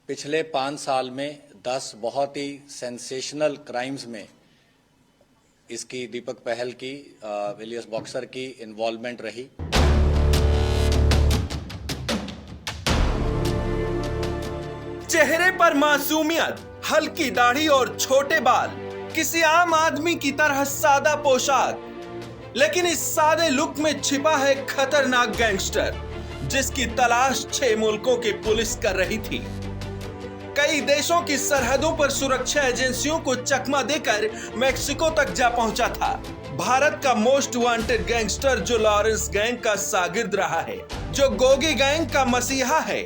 पिछले 5 साल में 10 बहुत ही सेंसेशनल क्राइम्स में इसकी दीपक पहल की एलियस बॉक्सर की इन्वॉल्वमेंट रही। चेहरे पर मासूमियत, हल्की दाढ़ी और छोटे बाल, किसी आम आदमी की तरह सादा पोशाक, लेकिन इस सादे लुक में छिपा है खतरनाक गैंगस्टर जिसकी तलाश 6 मुल्कों की पुलिस कर रही थी। कई देशों की सरहदों पर सुरक्षा एजेंसियों को चकमा देकर मेक्सिको तक जा पहुंचा था। भारत का मोस्ट वांटेड गैंगस्टर जो लॉरेंस गैंग का शागिर्द रहा है, जो गोगी गैंग का मसीहा है,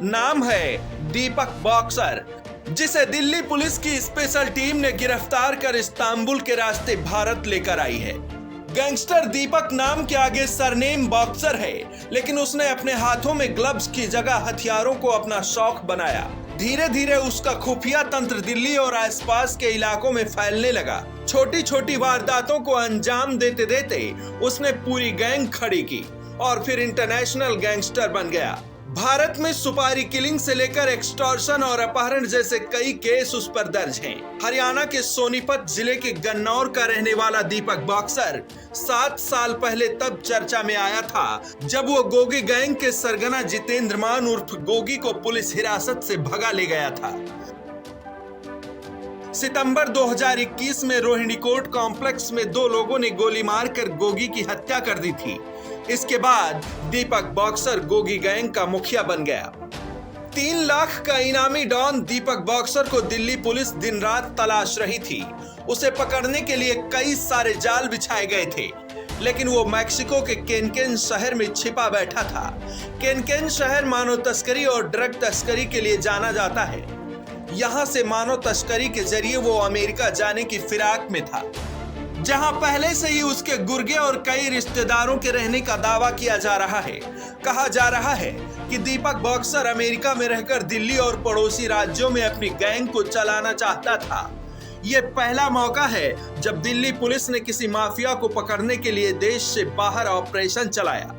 नाम है दीपक बॉक्सर, जिसे दिल्ली पुलिस की स्पेशल टीम ने गिरफ्तार कर इस्तांबुल के रास्ते भारत लेकर आई है। गैंगस्टर दीपक नाम के आगे सरनेम बॉक्सर है, लेकिन उसने अपने हाथों में ग्लव्स की जगह हथियारों को अपना शौक बनाया। धीरे धीरे उसका खुफिया तंत्र दिल्ली और आसपास के इलाकों में फैलने लगा। छोटी छोटी वारदातों को अंजाम देते देते उसने पूरी गैंग खड़ी की और फिर इंटरनेशनल गैंगस्टर बन गया। भारत में सुपारी किलिंग से लेकर एक्सटॉर्शन और अपहरण जैसे कई केस उस पर दर्ज हैं। हरियाणा के सोनीपत जिले के गन्नौर का रहने वाला दीपक बॉक्सर 7 साल पहले तब चर्चा में आया था जब वो गोगी गैंग के सरगना जितेंद्र मान उर्फ गोगी को पुलिस हिरासत से भगा ले गया था। सितंबर 2021 में रोहिणी कोर्ट कॉम्प्लेक्स में 2 लोगों ने गोली मारकर गोगी की हत्या कर दी थी। इसके बाद दीपक बॉक्सर गोगी गैंग का मुखिया बन गया। 3 लाख का इनामी डॉन दीपक बॉक्सर को दिल्ली पुलिस दिन रात तलाश रही थी। उसे पकड़ने के लिए कई सारे जाल बिछाए गए थे, लेकिन वो मैक्सिको के केनकेन शहर में छिपा बैठा था। केनकेन शहर मानव तस्करी और ड्रग तस्करी के लिए जाना जाता है। यहाँ से मानव तस्करी के जरिए वो अमेरिका जाने की फिराक में था, जहां पहले से ही उसके गुर्गे और कई रिश्तेदारों के रहने का दावा किया जा रहा है। कहा जा रहा है कि दीपक बॉक्सर अमेरिका में रहकर दिल्ली और पड़ोसी राज्यों में अपनी गैंग को चलाना चाहता था। यह पहला मौका है जब दिल्ली पुलिस ने किसी माफिया को पकड़ने के लिए देश से बाहर ऑपरेशन चलाया।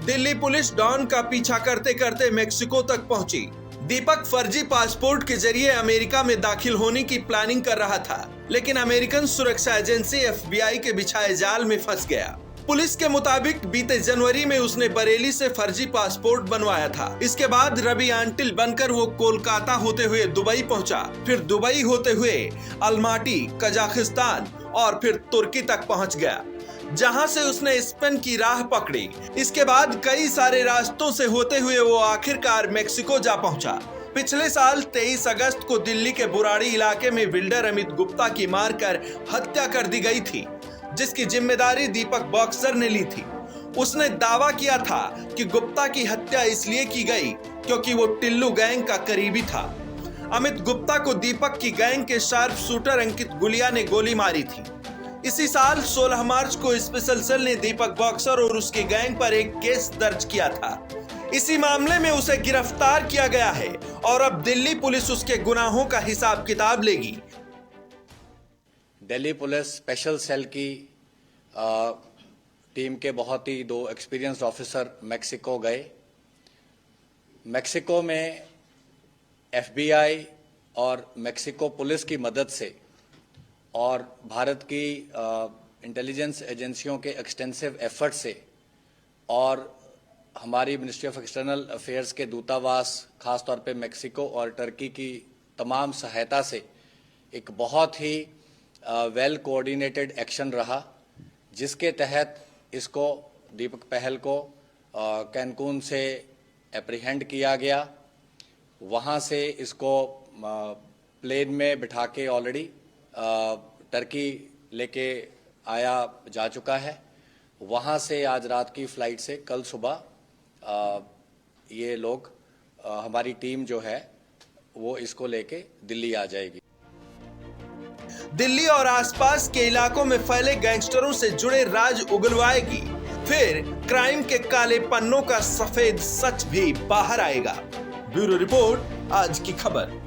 दिल्ली पुलिस डॉन का पीछा करते करते मेक्सिको तक पहुंची। दीपक फर्जी पासपोर्ट के जरिए अमेरिका में दाखिल होने की प्लानिंग कर रहा था, लेकिन अमेरिकन सुरक्षा एजेंसी FBI के बिछाए जाल में फंस गया। पुलिस के मुताबिक बीते जनवरी में उसने बरेली से फर्जी पासपोर्ट बनवाया था। इसके बाद रवि आंटिल बनकर वो कोलकाता होते हुए दुबई पहुंचा, फिर दुबई होते हुए अलमाटी, कजाकिस्तान और फिर तुर्की तक पहुंच गया, जहां से उसने स्पेन की राह पकड़ी। इसके बाद कई सारे रास्तों से होते हुए वो आखिरकार मेक्सिको जा पहुंचा। पिछले साल 23 अगस्त को दिल्ली के बुराड़ी इलाके में बिल्डर अमित गुप्ता की मारकर हत्या कर दी गई थी, जिसकी जिम्मेदारी दीपक बॉक्सर ने ली थी। उसने दावा किया था कि गुप्ता की हत्या इसलिए की गई क्योंकि वो टिल्लू गैंग का करीबी था। अमित गुप्ता को दीपक की गैंग के शार्प शूटर अंकित गुलिया ने गोली मारी थी। इसी साल 16 मार्च को स्पेशल सेल ने दीपक बॉक्सर और उसकी गैंग पर एक केस दर्ज किया था। इसी मामले में उसे गिरफ्तार किया गया है और अब दिल्ली पुलिस उसके गुनाहों का हिसाब किताब लेगी। दिल्ली पुलिस स्पेशल सेल की टीम के बहुत ही 2 एक्सपीरियंस्ड ऑफिसर मेक्सिको गए। मेक्सिको में FBI और मेक्सिको पुलिस की मदद से और भारत की इंटेलिजेंस एजेंसियों के एक्सटेंसिव एफर्ट से और हमारी मिनिस्ट्री ऑफ एक्सटर्नल अफेयर्स के दूतावास खास तौर पे मेक्सिको और टर्की की तमाम सहायता से एक बहुत ही वेल कोऑर्डिनेटेड एक्शन रहा, जिसके तहत इसको दीपक पहल को कैनकून से एप्रीहेंड किया गया। वहाँ से इसको प्लेन में बिठा के ऑलरेडी टर्की लेके आया जा चुका है। वहाँ से आज रात की फ्लाइट से कल सुबह ये लोग हमारी टीम जो है वो इसको लेके दिल्ली आ जाएगी। दिल्ली और आसपास के इलाकों में फैले गैंगस्टरों से जुड़े राज उगलवाएगी, फिर क्राइम के काले पन्नों का सफेद सच भी बाहर आएगा। ब्यूरो रिपोर्ट, आज की खबर।